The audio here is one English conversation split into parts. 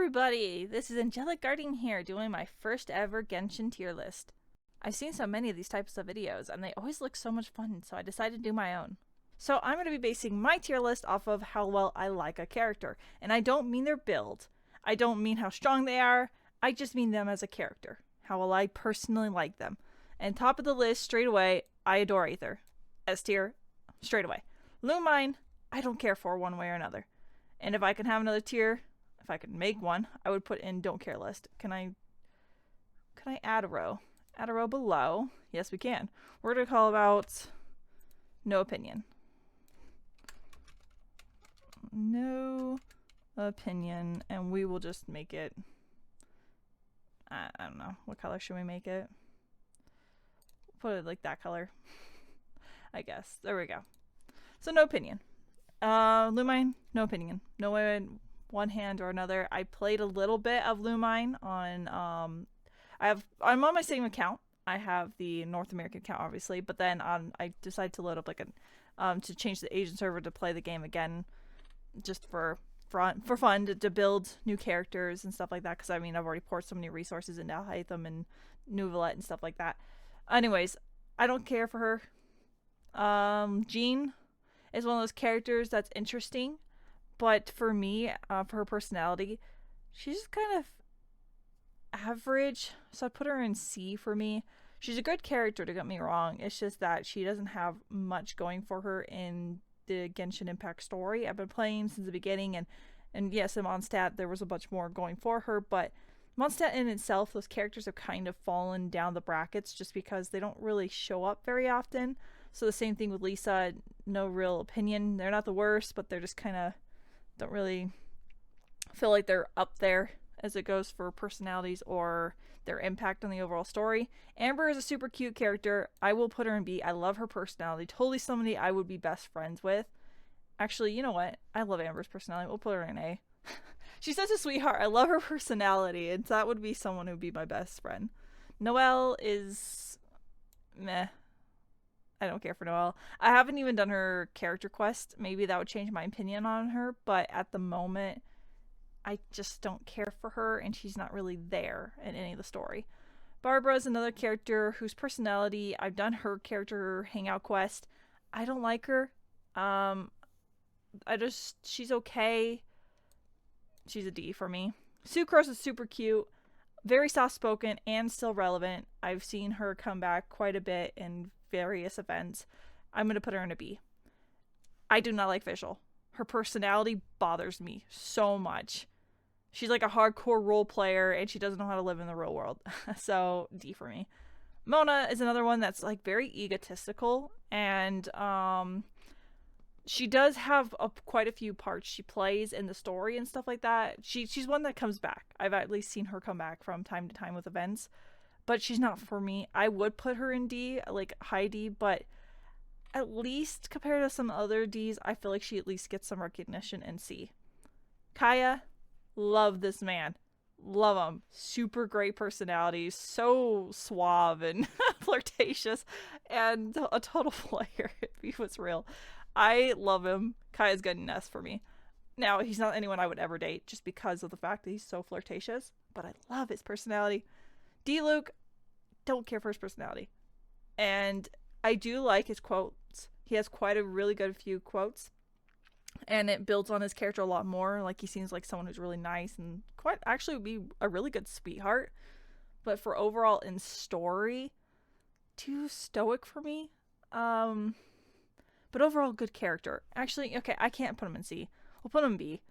everybody! This is Angelic Guardian here, doing my first ever Genshin tier list. I've seen so many of these types of videos, and they always look so much fun, so I decided to do my own. So I'm going to be basing my tier list off of how well I like a character, and I don't mean their build. I don't mean how strong they are, I just mean them as a character. How well I personally like them. And top of the list, straight away, I adore Aether. S tier, straight away. Lumine, I don't care for one way or another. And if I can have another tier, if I could make one, I would put in don't care list. Can I add a row? Add a row below. Yes, we can. We're going to call about no opinion. No opinion. And we will just make it, I don't know. What color should we make it? Put it like that color. I guess. There we go. So no opinion. Lumine, no opinion. No way, one hand or another. I played a little bit of Lumine on I'm on my same account. I have the North American account obviously, but then I decided to load up like to change the Asian server to play the game again, just for fun to build new characters and stuff like that, because I mean I've already poured so many resources into Alhaitham and Nuvalet and stuff like that. Anyways, I don't care for her. Jean is one of those characters that's interesting, but for me, for her personality, she's just kind of average, so I'd put her in C for me. She's a good character, don't get me wrong. It's just that she doesn't have much going for her in the Genshin Impact story. I've been playing since the beginning, and yes, in Mondstadt there was a bunch more going for her, but Mondstadt in itself, those characters have kind of fallen down the brackets just because they don't really show up very often. So the same thing with Lisa, no real opinion. They're not the worst, but they're just kind of don't really feel like they're up there as it goes for personalities or their impact on the overall story. Amber is a super cute character. I will put her in B. I love her personality. Totally somebody I would be best friends with. Actually, you know what? I love Amber's personality. We'll put her in A. She's such a sweetheart. I love her personality, and that would be someone who would be my best friend. Noelle is meh. I don't care for Noelle. I haven't even done her character quest. Maybe that would change my opinion on her, but at the moment, I just don't care for her, and she's not really there in any of the story. Barbara is another character whose personality, I've done her character hangout quest. I don't like her. She's okay. She's a D for me. Sucrose is super cute, very soft-spoken, and still relevant. I've seen her come back quite a bit in various events. I'm going to put her in a B. I do not like Visual. Her personality bothers me so much. She's like a hardcore role player, and she doesn't know how to live in the real world. So, D for me. Mona is another one that's like very egotistical, and she does have quite a few parts she plays in the story and stuff like that. She's one that comes back. I've at least seen her come back from time to time with events, but she's not for me. I would put her in D, like high D, but at least compared to some other Ds, I feel like she at least gets some recognition in C. Kaya, love this man. Love him. Super great personality. So suave and flirtatious, and a total player if he was real. I love him. Kaya's good in S for me. Now, he's not anyone I would ever date just because of the fact that he's so flirtatious, but I love his personality. D-Luke, don't care for his personality. And I do like his quotes. He has quite a really good few quotes, and it builds on his character a lot more. Like, he seems like someone who's really nice and quite actually would be a really good sweetheart. But for overall in story, too stoic for me. But overall good character. Actually, okay, I can't put him in C. We'll put him in B.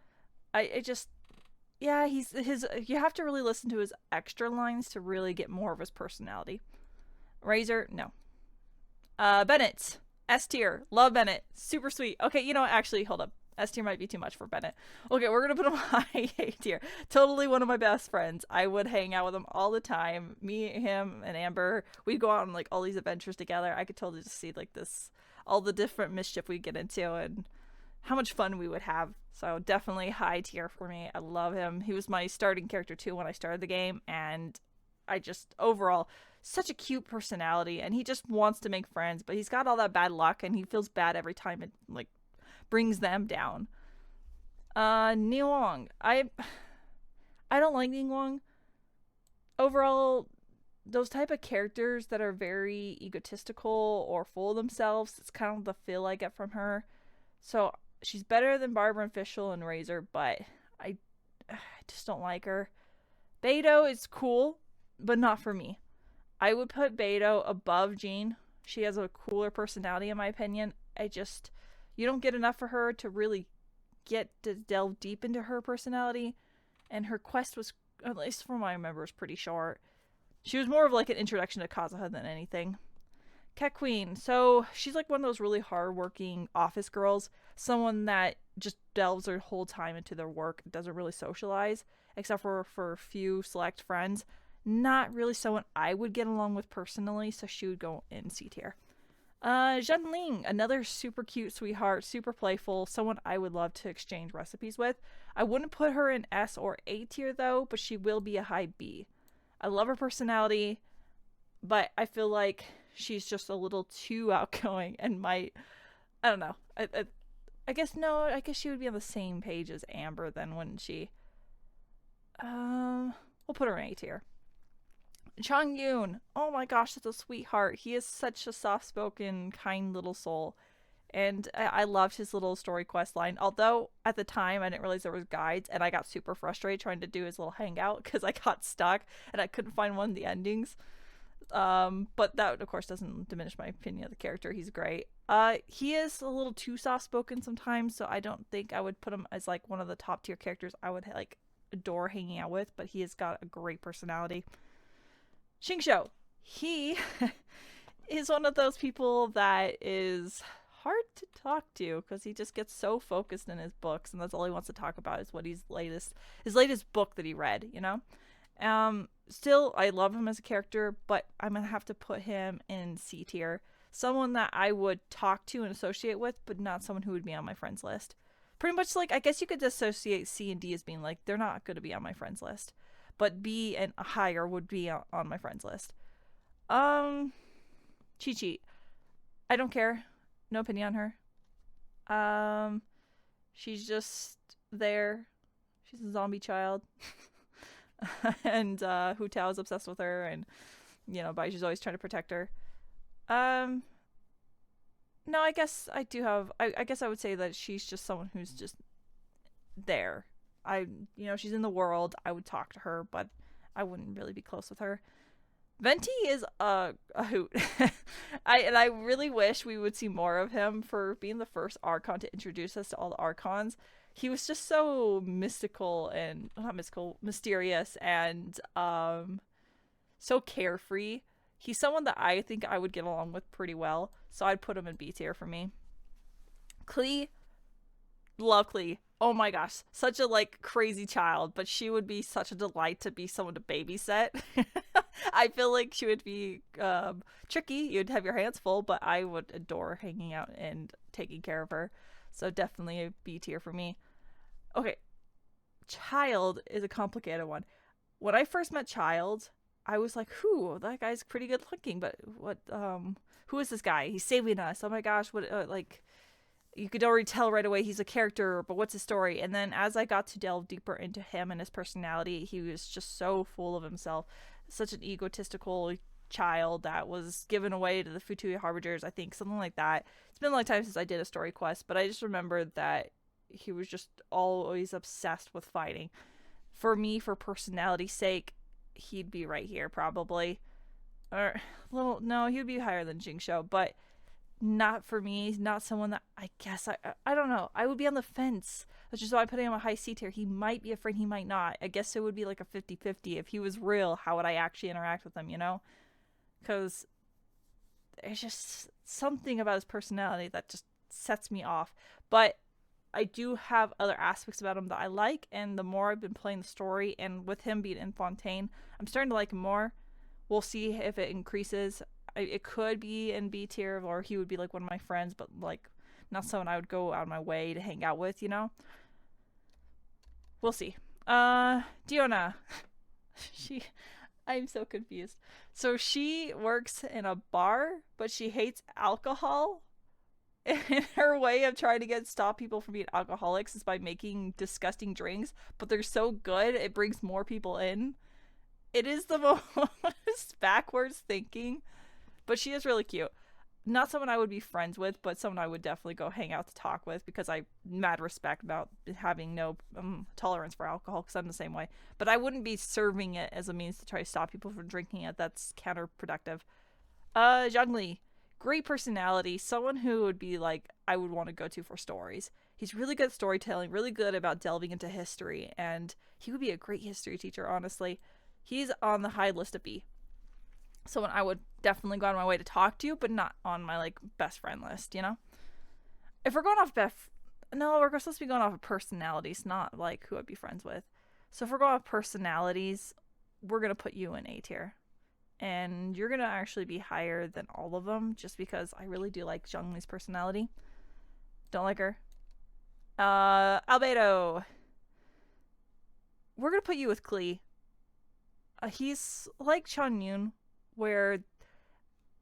Yeah, you have to really listen to his extra lines to really get more of his personality. Razor, no. Bennett, S tier. Love Bennett. Super sweet. Okay, you know what? Actually, hold up. S tier might be too much for Bennett. Okay, we're going to put him high A tier. Totally one of my best friends. I would hang out with him all the time. Me, him, and Amber. We'd go out on like all these adventures together. I could totally just see like this, all the different mischief we'd get into and how much fun we would have. So definitely high tier for me. I love him. He was my starting character too when I started the game, and I just overall such a cute personality, and he just wants to make friends, but he's got all that bad luck and he feels bad every time it like brings them down. Niwong, I don't like Ningguang. Overall, those type of characters that are very egotistical or full of themselves, it's kind of the feel I get from her. So she's better than Barbara and Fischl and Razor, but I just don't like her. Beidou is cool, but not for me. I would put Beidou above Jean. She has a cooler personality, in my opinion. You don't get enough for her to really get to delve deep into her personality. And her quest was, at least from what I remember, was pretty short. She was more of like an introduction to Kazuha than anything. Cat Queen. So she's like one of those really hardworking office girls. Someone that just delves their whole time into their work, doesn't really socialize, except for a few select friends. Not really someone I would get along with personally, so she would go in C tier. Zhen Ling, another super cute sweetheart, super playful, someone I would love to exchange recipes with. I wouldn't put her in S or A tier though, but she will be a high B. I love her personality, but I feel like she's just a little too outgoing and might, I don't know. I guess no, I guess she would be on the same page as Amber then, wouldn't she? We'll put her in A tier. Chang Yoon, oh my gosh, that's a sweetheart. He is such a soft-spoken, kind little soul. And I loved his little story quest line. Although at the time I didn't realize there was guides, and I got super frustrated trying to do his little hangout because I got stuck and I couldn't find one of the endings. But that of course doesn't diminish my opinion of the character. He's great. He is a little too soft-spoken sometimes, so I don't think I would put him as like one of the top tier characters I would like adore hanging out with. But he has got a great personality. Xingqiu, he is one of those people that is hard to talk to because he just gets so focused in his books, and that's all he wants to talk about is what his latest book that he read. Still, I love him as a character, but I'm gonna have to put him in C tier. Someone that I would talk to and associate with, but not someone who would be on my friends list. Pretty much like I guess you could associate C and D as being like they're not going to be on my friends list. But B and higher would be on my friends list. Chi Chi. I don't care. No opinion on her. She's just there. She's a zombie child. And Hu Tao is obsessed with her, and Baishu's always trying to protect her. No, I guess I do have. I guess I would say that she's just someone who's just there. She's in the world. I would talk to her, but I wouldn't really be close with her. Venti is a hoot. I really wish we would see more of him for being the first Archon to introduce us to all the Archons. He was just so mystical and not mystical, mysterious and so carefree. He's someone that I think I would get along with pretty well, so I'd put him in B tier for me. Klee, love Klee. Oh my gosh, such a crazy child, but she would be such a delight to be someone to babysit. I feel like she would be tricky. You'd have your hands full, but I would adore hanging out and taking care of her. So definitely a B tier for me. Okay, Child is a complicated one. When I first met Child, I was like, "Who? That guy's pretty good looking, but what? Who is this guy? He's saving us. Oh my gosh, what? You could already tell right away he's a character, but what's his story?" And then as I got to delve deeper into him and his personality, he was just so full of himself. Such an egotistical child that was given away to the Futui Harbingers, I think, something like that. It's been a long time since I did a story quest, but I just remembered that he was just always obsessed with fighting. For me, for personality's sake, he'd be right here probably. Or, no, he would be higher than Jingxiu, but not for me. Not someone that I guess I don't know. I would be on the fence. That's just why I put him on a high C tier. He might be a friend, he might not. I guess it would be like a 50-50. If he was real, how would I actually interact with him, Because there's just something about his personality that just sets me off. But I do have other aspects about him that I like, and the more I've been playing the story, and with him being in Fontaine, I'm starting to like him more. We'll see if it increases. It could be in B tier, or he would be like one of my friends, but not someone I would go out of my way to hang out with, We'll see. Diona. I'm so confused. So she works in a bar, but she hates alcohol. And her way of trying to stop people from being alcoholics is by making disgusting drinks, but they're so good it brings more people in. It is the most backwards thinking, but she is really cute. Not someone I would be friends with, but someone I would definitely go hang out to talk with because I mad respect about having no tolerance for alcohol because I'm the same way. But I wouldn't be serving it as a means to try to stop people from drinking it. That's counterproductive. Zhongli, great personality, someone who would be like I would want to go to for stories. He's really good at storytelling, really good about delving into history, and he would be a great history teacher. Honestly, he's on the high list of B. Someone I would definitely go out of my way to talk to, but not on my like best friend list. You know, if we're going off no, we're supposed to be going off of personalities, not like who I'd be friends with. So if we're going off personalities, we're gonna put you in A tier and you're gonna actually be higher than all of them just because I really do like Zhongli's personality. Don't like her. Albedo. We're gonna put you with Klee. He's like Chun Yun, where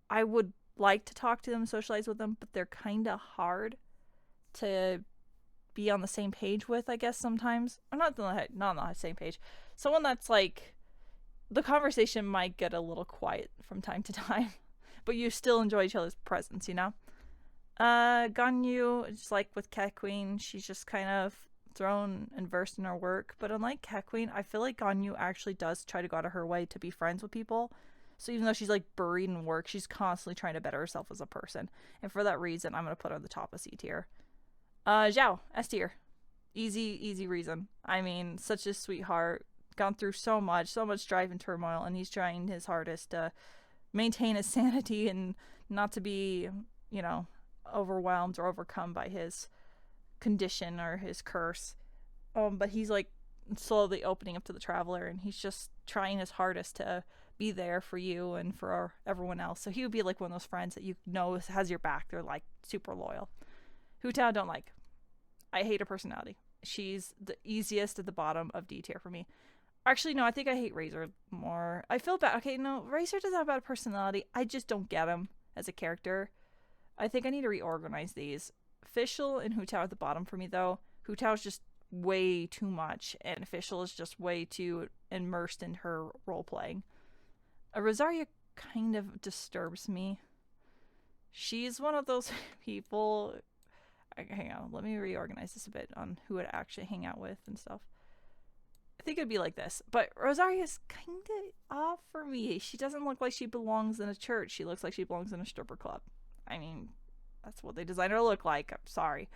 I would like to talk to them, socialize with them, but they're kind of hard to be on the same page with, I guess, sometimes. Or not on the same page. Someone that's like, the conversation might get a little quiet from time to time, but you still enjoy each other's presence, you know? Ganyu, just like with Cat Queen, she's just kind of thrown and versed in her work. But unlike Cat Queen, I feel like Ganyu actually does try to go out of her way to be friends with people. So even though she's like buried in work, she's constantly trying to better herself as a person. And for that reason, I'm gonna put her at the top of C tier. Zhao, S tier. Easy reason. I mean, such a sweetheart, gone through so much drive and turmoil, and he's trying his hardest to maintain his sanity and not to be, you know, overwhelmed or overcome by his condition or his curse. But he's like slowly opening up to the traveler, and he's just trying his hardest to be there for you and for everyone else. So he would be like one of those friends that you know has your back. They're like super loyal. Hu Tao don't like. I hate her personality. She's the easiest at the bottom of D tier for me. Actually, no, I think I hate Razor more. I feel bad. Okay, no, Razor doesn't have a bad personality. I just don't get him as a character. I think I need to reorganize these. Official and Hu Tao at the bottom for me, though. Hu Tao is just way too much, and Official is just way too immersed in her role playing. Rosaria kind of disturbs me. She's one of those people. Hang on, let me reorganize this a bit on who I'd actually hang out with and stuff. I think it'd be like this, but Rosaria's kind of off for me. She doesn't look like she belongs in a church. She looks like she belongs in a stripper club. I mean, that's what they designed her to look like. I'm sorry,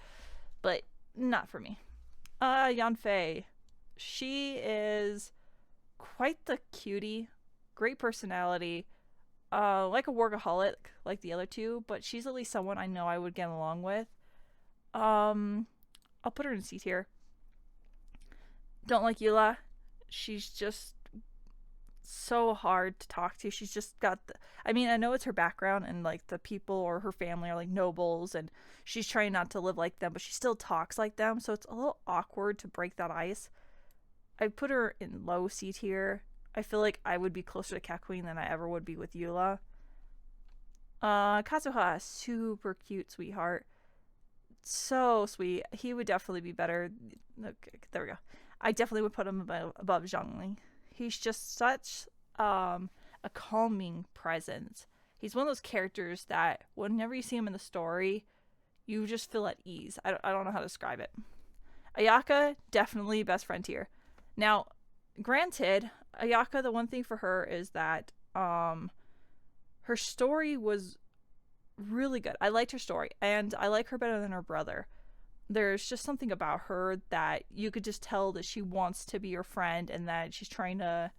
but not for me. Yanfei. She is quite the cutie. Great personality. Like a workaholic, like the other two, but she's at least someone I know I would get along with. I'll put her in C tier. Don't like Eula. She's just so hard to talk to. She's just got I mean, I know it's her background and like the people or her family are like nobles and she's trying not to live like them, but she still talks like them, so it's a little awkward to break that ice. I put her in low C tier. I feel like I would be closer to Cat Queen than I ever would be with Eula. Kazuha, super cute sweetheart. So sweet. He would definitely be better. Okay, there we go. I definitely would put him above Zhongli. He's just such a calming presence. He's one of those characters that whenever you see him in the story, you just feel at ease. I don't know how to describe it. Ayaka, definitely best friend tier. Now, granted, Ayaka, the one thing for her is that her story was really good. I liked her story, and I like her better than her brother. There's just something about her that you could just tell that she wants to be your friend and that she's trying to.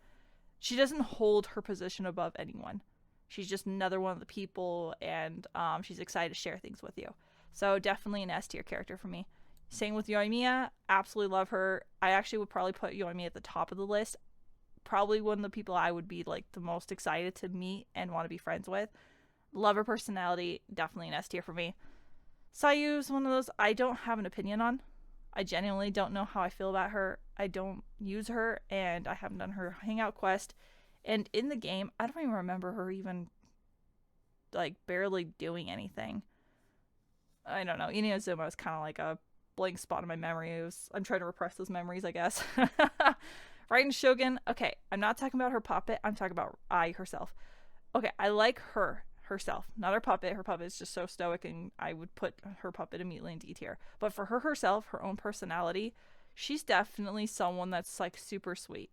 She doesn't hold her position above anyone. She's just another one of the people, and she's excited to share things with you. So definitely an S tier character for me. Same with Yoimiya. Absolutely love her. I actually would probably put Yoimiya at the top of the list. Probably one of the people I would be like the most excited to meet and want to be friends with. Love her personality. Definitely an S tier for me. Sayu's one of those I don't have an opinion on. I genuinely don't know how I feel about her. I don't use her, and I haven't done her hangout quest. And in the game, I don't even remember her even, like, barely doing anything. I don't know. Inuyasuma is kind of like a blank spot in my memory. I'm trying to repress those memories, I guess. Raiden Shogun. Okay, I'm not talking about her puppet. I'm talking about Ai herself. Okay, I like her herself, not her puppet. Her puppet is just so stoic, and I would put her puppet immediately in D tier. But for her herself, her own personality, she's definitely someone that's like super sweet,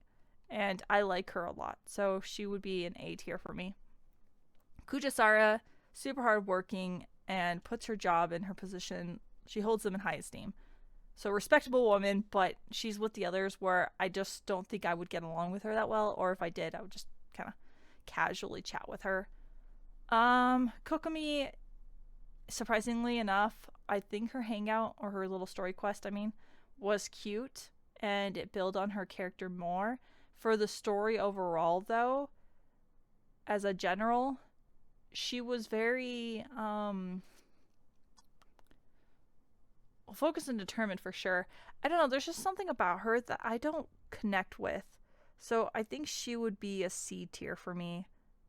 and I like her a lot. So she would be an A tier for me. Kujasara, super hardworking and puts her job and her position. She holds them in high esteem. So respectable woman, but she's with the others where I just don't think I would get along with her that well, or if I did, I would just kind of casually chat with her. Kokomi, surprisingly enough, I think her hangout or her little story quest, I mean, was cute and it built on her character more. For the story overall, though, as a general, she was very focused and determined for sure. I don't know, there's just something about her that I don't connect with. So I think she would be a C tier for me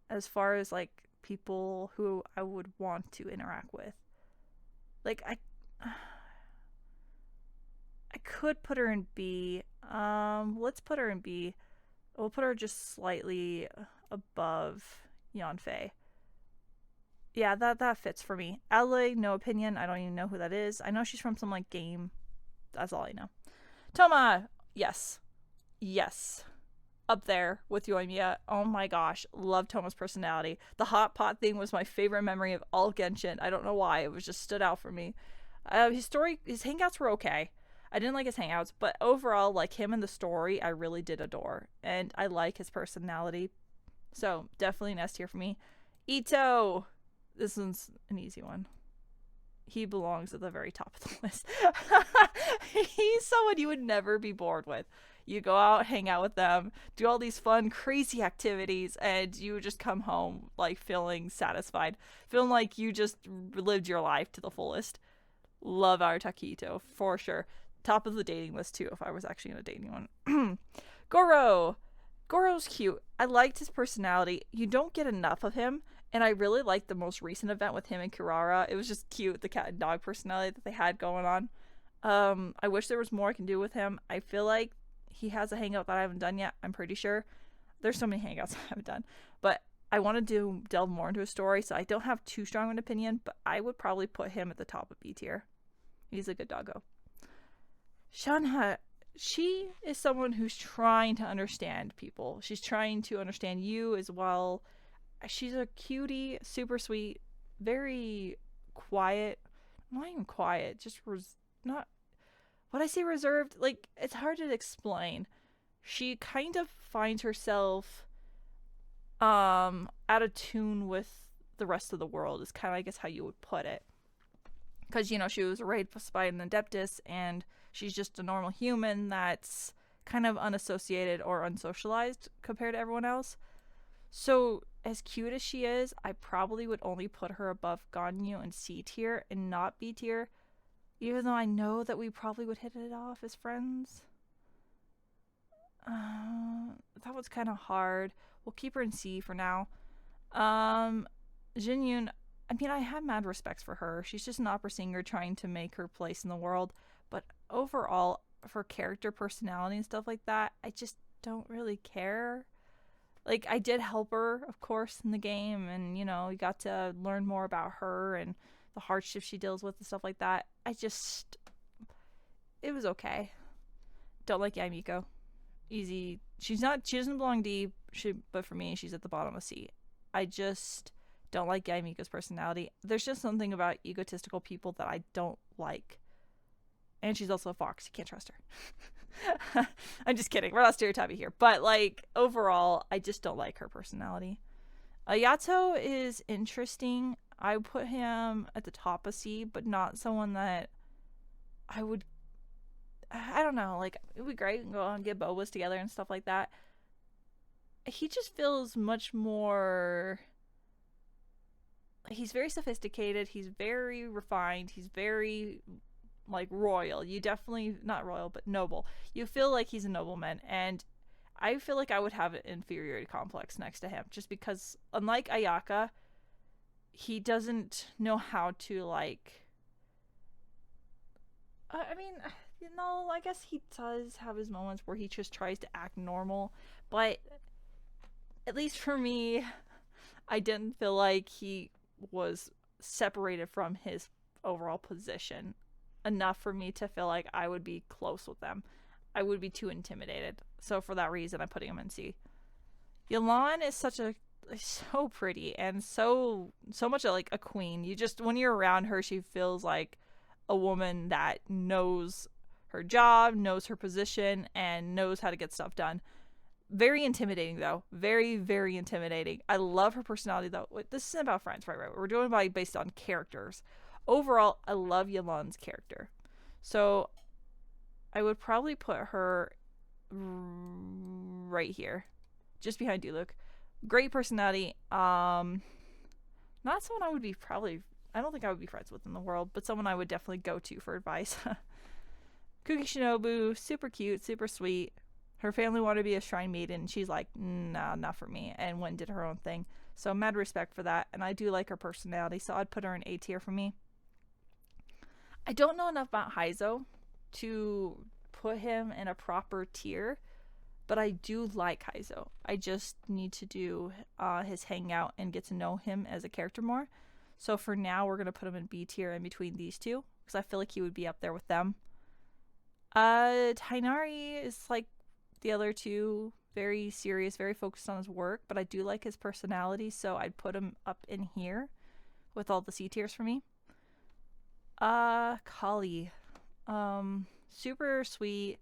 as far as like people who I would want to interact with. Like I could put her in B. Let's put her in B. We'll put her just slightly above Yanfei. Yeah, that fits for me. Ally, no opinion. I don't even know who that is. I know she's from some like game. That's all I know. Toma, yes, yes, up there with Yoimiya. Oh my gosh, love Toma's personality. The hot pot thing was my favorite memory of all of Genshin. I don't know why. It was just stood out for me. His hangouts were okay. I didn't like his hangouts, but overall, like him in the story, I really did adore, and I like his personality. So definitely an S tier for me. Ito, this one's an easy one. He belongs at the very top of the list. He's someone you would never be bored with. You go out, hang out with them, do all these fun, crazy activities, and you just come home like feeling satisfied, feeling like you just lived your life to the fullest. Love Arataki Ito for sure. Top of the dating list too, if I was actually in a dating one. Goro. Goro's cute. I liked his personality. You don't get enough of him, and I really liked the most recent event with him and Kirara. It was just cute, the cat and dog personality that they had going on. I wish there was more I can do with him. I feel like he has a hangout that I haven't done yet. I'm pretty sure. There's so many hangouts I haven't done. But I want to delve more into his story, so I don't have too strong an opinion, but I would probably put him at the top of B tier. He's a good doggo. Shanha, she is someone who's trying to understand people. She's trying to understand you as well. She's a cutie, super sweet, very quiet. Not even quiet, just not. What I say reserved, like it's hard to explain. She kind of finds herself out of tune with the rest of the world. Is kind of I guess how you would put it. Because she was raised by an adeptus, and she's just a normal human that's kind of unassociated or unsocialized compared to everyone else. So, as cute as she is, I probably would only put her above Ganyu and C tier and not B tier, even though I know that we probably would hit it off as friends. That was kind of hard. We'll keep her in C for now. Jinyun, I mean, I have mad respects for her. She's just an opera singer trying to make her place in the world. But overall, for character personality and stuff like that, I just don't really care. Like, I did help her, of course, in the game. And, you got to learn more about her and the hardships she deals with and stuff like that. It was okay. Don't like Yamiko. Easy. She doesn't belong D, but for me, she's at the bottom of C. I just don't like Yamiko's personality. There's just something about egotistical people that I don't like. And she's also a fox. You can't trust her. I'm just kidding. We're not stereotyping here. But, like, overall, I just don't like her personality. Yato is interesting. I would put him at the top of C, but not someone that I would... I don't know. Like, it would be great. We can go out and get bobas together and stuff like that. He just feels much more... He's very sophisticated. He's very refined. He's very... like royal. You definitely not royal, but noble. You feel like he's a nobleman, and I feel like I would have an inferiority complex next to him, just because unlike Ayaka, he doesn't know how to like I mean, I guess he does have his moments where he just tries to act normal, but at least for me, I didn't feel like he was separated from his overall position enough for me to feel like I would be close with them. I would be too intimidated. So for that reason, I'm putting him in C. Yolan is so pretty and so much like a queen. You just when you're around her, she feels like a woman that knows her job, knows her position, and knows how to get stuff done. Very intimidating though. Very, very intimidating. I love her personality though. This isn't about friends, right? We're doing it based on characters. Overall, I love Yalan's character. So I would probably put her right here. Just behind Duluk. Great personality. Not someone I would be probably I don't think I would be friends with in the world, but someone I would definitely go to for advice. Kuki Shinobu, super cute, super sweet. Her family wanted to be a shrine maiden. She's like, nah, not for me, and went and did her own thing. So mad respect for that, and I do like her personality, so I'd put her in A tier for me. I don't know enough about Heizo to put him in a proper tier, but I do like Heizo. I just need to do his hangout and get to know him as a character more. So for now, we're going to put him in B tier in between these two, because I feel like he would be up there with them. Tainari is like the other two, very serious, very focused on his work, but I do like his personality, so I'd put him up in here with all the C tiers for me. Kali. Super sweet.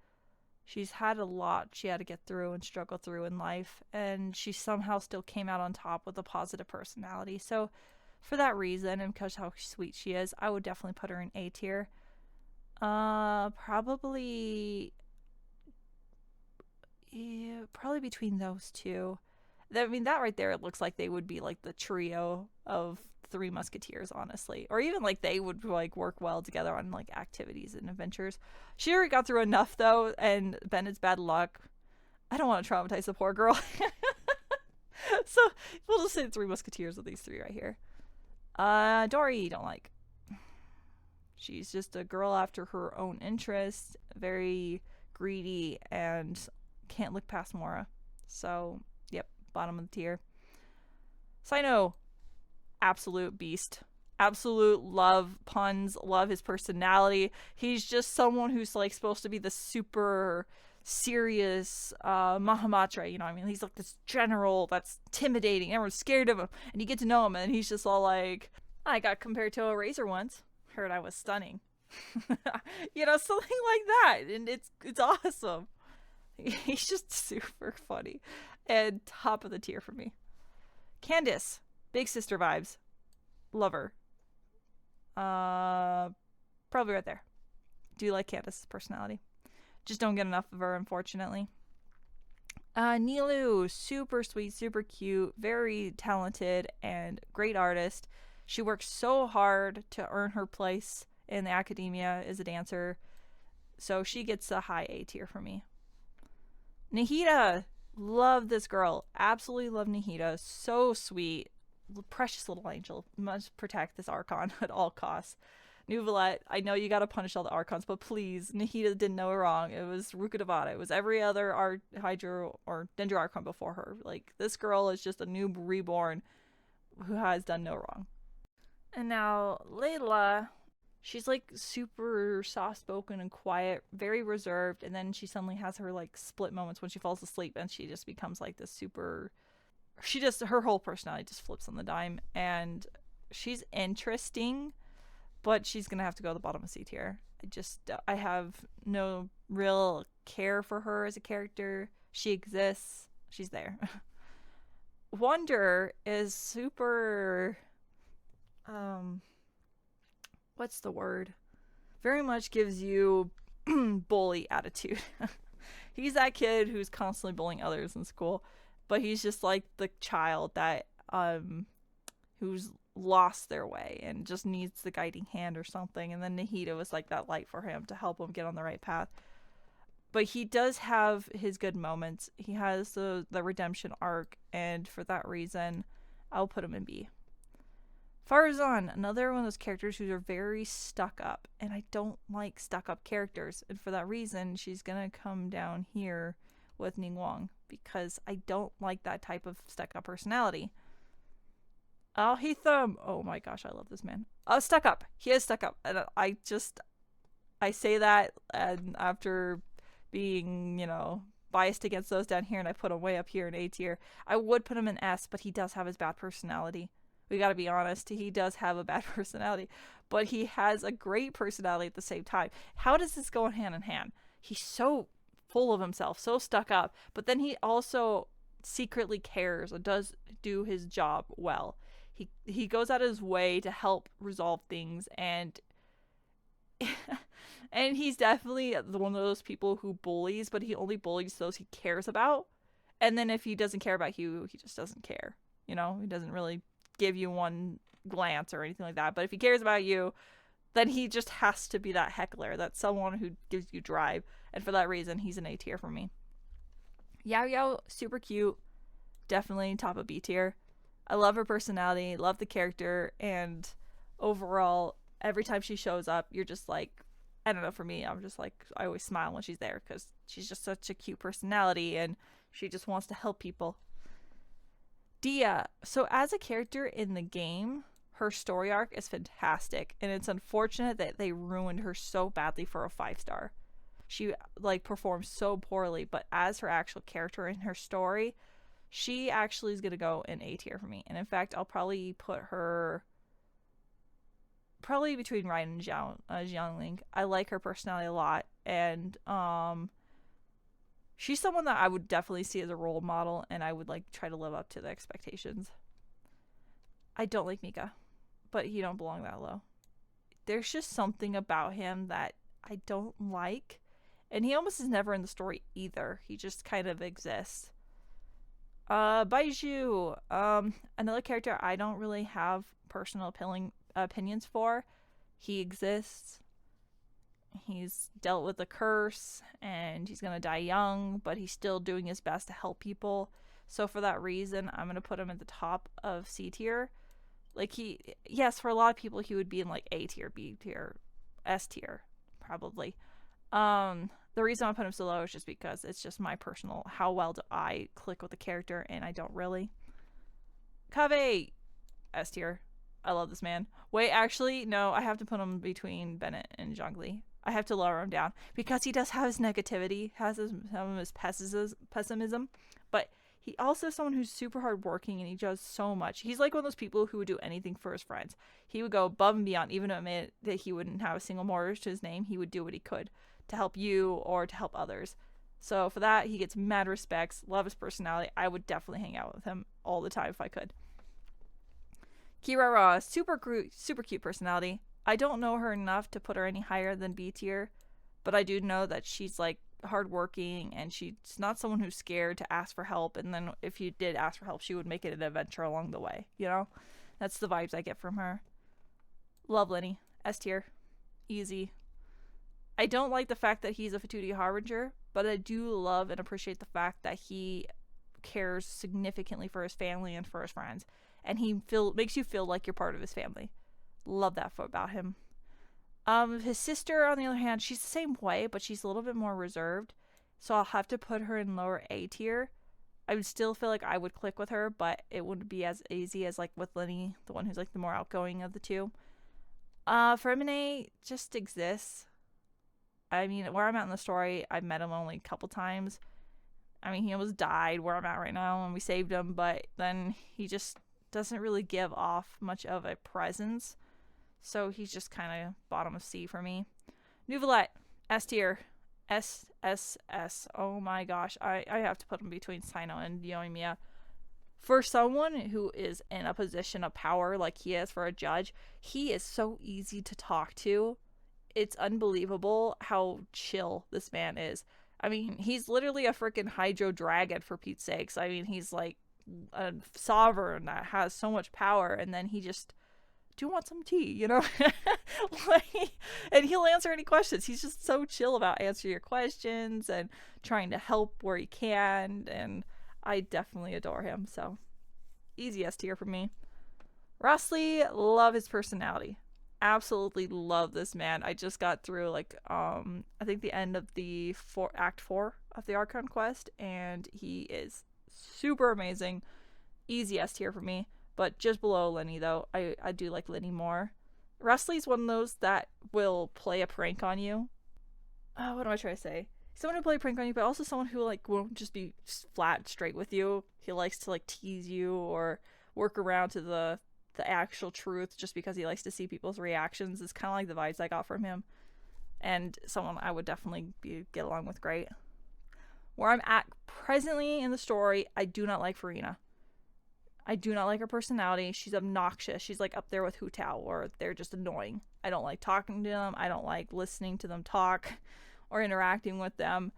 She's had a lot she had to get through and struggle through in life, and she somehow still came out on top with a positive personality. So for that reason, and because how sweet she is, I would definitely put her in A tier. Probably between those two. I mean, that right there, it looks like they would be like the trio of Three Musketeers, honestly, or even like they would like work well together on like activities and adventures. She already got through enough though, and Bennett's bad luck. I don't want to traumatize the poor girl. So we'll just say the Three Musketeers with these three right here. Dory, don't like. She's just a girl after her own interests, very greedy, and can't look past Mora. So, yep, bottom of the tier. Sino, absolute beast. Absolute love puns, love his personality. He's just someone who's like supposed to be the super serious Mahamatra, you know what I mean? He's like this general that's intimidating, everyone's scared of him, and you get to know him, and he's just all like, I got compared to a razor once. Heard I was stunning. You know, something like that, and it's awesome. He's just super funny and top of the tier for me. Candace, big sister vibes, love her. Probably right there. Do like Candace's personality, just don't get enough of her, unfortunately. Nilu, super sweet, super cute, very talented and great artist. She works so hard to earn her place in the academia as a dancer, so she gets a high A tier for me. Nahida, love this girl. Absolutely love Nahida. So sweet. Precious little angel. Must protect this Archon at all costs. Nuvalet, I know you gotta punish all the Archons, but please, Nahida didn't know it wrong. It was Rukadavada. It was every other Hydra or Dendro Archon before her. Like, this girl is just a new reborn who has done no wrong. And now Layla, she's like super soft spoken and quiet, very reserved, and then she suddenly has her like split moments when she falls asleep, and she just becomes like this super, her whole personality just flips on the dime, and she's interesting, but she's gonna have to go to the bottom of C tier. I have no real care for her as a character. She exists, she's there. Wonder is super what's the word? Very much gives you bully attitude. He's that kid who's constantly bullying others in school, but he's just like the child that who's lost their way and just needs the guiding hand or something. And then Nahida was like that light for him to help him get on the right path. But he does have his good moments. He has the redemption arc, and for that reason, I'll put him in B. Farazan, another one of those characters who are very stuck up, and I don't like stuck up characters, and for that reason, she's gonna come down here with Ningguang because I don't like that type of stuck up personality. Al Hitham, oh my gosh, I love this man. Stuck up, he is stuck up, and I say that, and after being biased against those down here, and I put him way up here in A tier. I would put him in S, but he does have his bad personality. We gotta be honest, he does have a bad personality, but he has a great personality at the same time. How does this go hand in hand? He's so full of himself, so stuck up, but then he also secretly cares and does do his job well. He goes out of his way to help resolve things, and and he's definitely one of those people who bullies, but he only bullies those he cares about. And then if he doesn't care about you, he just doesn't care. He doesn't really give you one glance or anything like that. But if he cares about you, then he just has to be that heckler. That's someone who gives you drive. And for that reason, he's an A tier for me. Yao Yao, super cute. Definitely top of B tier. I love her personality, love the character, and overall, every time she shows up, you're just like, I don't know, for me, I'm just like, I always smile when she's there because she's just such a cute personality and she just wants to help people. Dia. So as a character in the game, her story arc is fantastic, and it's unfortunate that they ruined her so badly for a 5-star. She performs so poorly, but as her actual character in her story, she actually is gonna go in A tier for me. And in fact, I'll probably put her between Ryan and Xiangling. I like her personality a lot, and she's someone that I would definitely see as a role model, and I would try to live up to the expectations. I don't like Mika, but he don't belong that low. There's just something about him that I don't like, and he almost is never in the story either. He just kind of exists. Baiju, another character I don't really have personal opinions for. He exists. He's dealt with a curse, and he's gonna die young, but he's still doing his best to help people. So for that reason, I'm gonna put him at the top of C tier. Yes, for a lot of people, he would be in A tier, B tier, S tier, probably. The reason I put him so low is just because it's just my personal, how well do I click with the character, and I don't really. Kaveh, S tier. I love this man. Wait, actually, no, I have to put him between Bennett and Zhongli. I have to lower him down because he does have his negativity, has some of his pessimism, but he also is someone who's super hardworking, and he does so much. He's like one of those people who would do anything for his friends. He would go above and beyond, even though it meant that he wouldn't have a single mortgage to his name. He would do what he could to help you or to help others. So for that, he gets mad respects. Love his personality. I would definitely hang out with him all the time if I could. Kirara, super cute personality. I don't know her enough to put her any higher than B tier, but I do know that she's hardworking, and she's not someone who's scared to ask for help, and then if you did ask for help, she would make it an adventure along the way. That's the vibes I get from her. Love Lenny, S tier, easy. I don't like the fact that he's a Fatui Harbinger, but I do love and appreciate the fact that he cares significantly for his family and for his friends, and he makes you feel like you're part of his family. Love that about him. His sister, on the other hand, she's the same way, but she's a little bit more reserved, so I'll have to put her in lower A tier. I would still feel like I would click with her, but it wouldn't be as easy as with Lenny, the one who's the more outgoing of the two. Fremine just exists. I mean, where I'm at in the story, I've met him only a couple times. I mean, he almost died where I'm at right now, and we saved him, but then he just doesn't really give off much of a presence. So he's just kind of bottom of C for me. Nuvolette, S tier. SSS. Oh my gosh. I have to put him between Sino and Yoimiya. For someone who is in a position of power like he is for a judge, he is so easy to talk to. It's unbelievable how chill this man is. I mean, he's literally a freaking Hydro Dragon, for Pete's sakes. I mean, he's a sovereign that has so much power, and then he just, do you want some tea, and he'll answer any questions. He's just so chill about answering your questions and trying to help where he can, and I definitely adore him. So easy S tier for me. Rostley, love his personality. Absolutely love this man. I just got through like I think the end of the act 4 of the Archon quest, and he is super amazing. Easy S tier for me, but just below Lenny though. I do like Lenny more. Rostley's one of those that will play a prank on you. What am I trying to say? Someone who play a prank on you, but also someone who like won't just be flat straight with you. He likes to like tease you or work around to the actual truth just because he likes to see people's reactions. It's kind of like the vibes I got from him, and someone I would definitely get along with great. Where I'm at presently in the story, I do not like Farina. I do not like her personality. She's obnoxious. She's like up there with Hu Tao, or they're just annoying. I don't like talking to them. I don't like listening to them talk or interacting with them.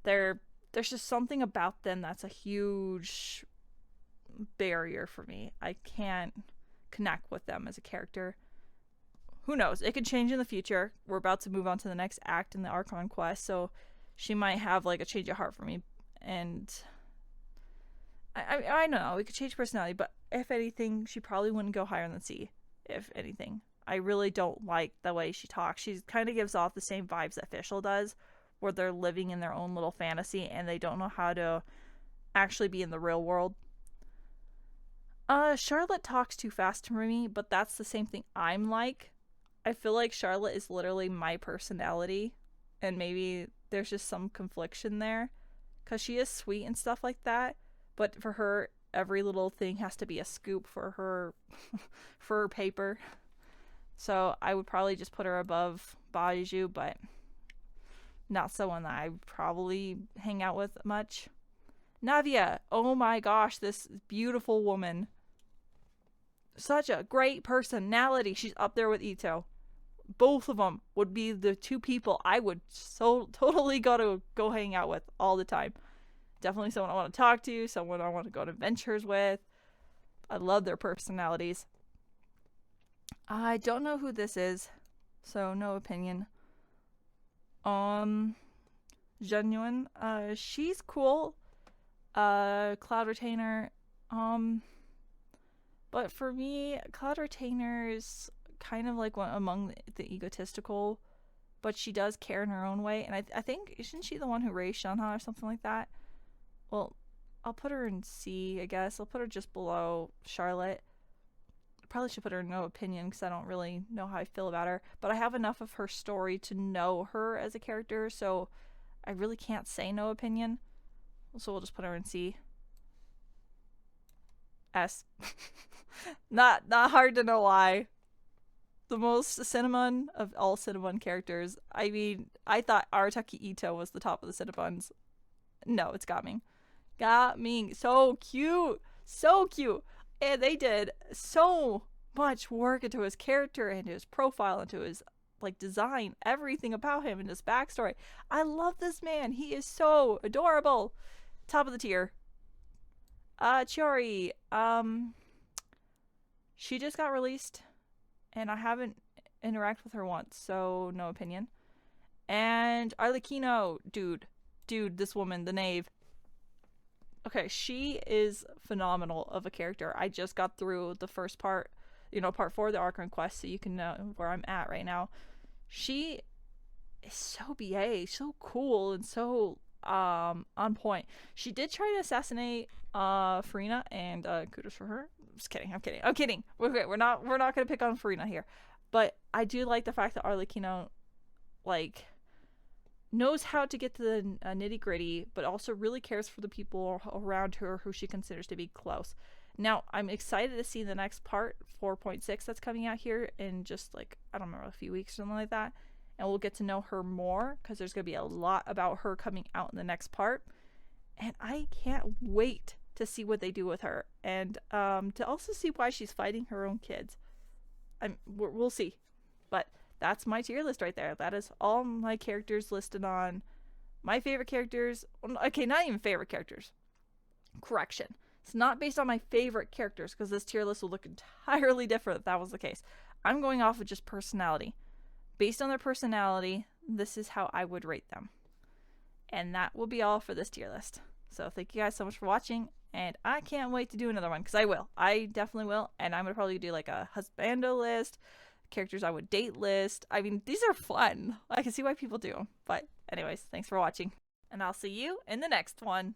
There's just something about them that's a huge barrier for me. I can't connect with them as a character. Who knows? It could change in the future. We're about to move on to the next act in the Archon quest, so she might have like a change of heart for me. And I don't know. We could change personality, but if anything, she probably wouldn't go higher than C. If anything, I really don't like the way she talks. She kind of gives off the same vibes that Fischl does, where they're living in their own little fantasy and they don't know how to actually be in the real world. Charlotte talks too fast for me, but that's the same thing I'm like. I feel like Charlotte is literally my personality, and maybe there's just some confliction there, because she is sweet and stuff like that, but for her, every little thing has to be a scoop for her, for her paper. So I would probably just put her above Baiju, but not someone that I would probably hang out with much. Navia, oh my gosh, this beautiful woman. Such a great personality. She's up there with Ito. Both of them would be the two people I would so totally go hang out with all the time. Definitely someone I want to talk to, someone I want to go on adventures with. I love their personalities. I don't know who this is, so no opinion. Genuine. She's cool. Cloud Retainer. But for me, Cloud Retainer is kind of like one among the egotistical, but she does care in her own way. And I think, isn't she the one who raised Shanha or something like that? Well, I'll put her in C, I guess. I'll put her just below Charlotte. Probably should put her in no opinion because I don't really know how I feel about her. But I have enough of her story to know her as a character, so I really can't say no opinion. So we'll just put her in C. S. Not hard to know why. The most Cinnamon of all Cinnamon characters. I mean, I thought Arataki Ito was the top of the Cinnamons. No, it's Gaming. Gaming. So cute. So cute. And they did so much work into his character and his profile, into his like design, everything about him and his backstory. I love this man. He is so adorable. Top of the tier. Chiori. She just got released, and I haven't interacted with her once, so no opinion. And Arlecchino, dude, this woman, the knave. Okay, she is phenomenal of a character. I just got through the first part, part 4 of the Archon quest, so you can know where I'm at right now. She is so BA, so cool, and so on point. She did try to assassinate Farina, and kudos for her. Just kidding. I'm kidding. We're not gonna pick on Farina here, but I do like the fact that Arlecchino knows how to get to the nitty gritty, but also really cares for the people around her who she considers to be close. Now, I'm excited to see the next part, 4.6, that's coming out here in just I don't remember, a few weeks or something like that, and we'll get to know her more because there's gonna be a lot about her coming out in the next part, and I can't wait to see what they do with her, and to also see why she's fighting her own kids. We'll see, but that's my tier list right there. That is all my characters listed on my favorite characters. Okay, not even favorite characters. Correction. It's not based on my favorite characters because this tier list will look entirely different if that was the case. I'm going off of just personality. Based on their personality, this is how I would rate them. And that will be all for this tier list. So thank you guys so much for watching, and I can't wait to do another one, because I will. I definitely will, and I'm going to probably do like a husbando list, characters I would date list. I mean, these are fun. I can see why people do them. But anyways, thanks for watching, and I'll see you in the next one.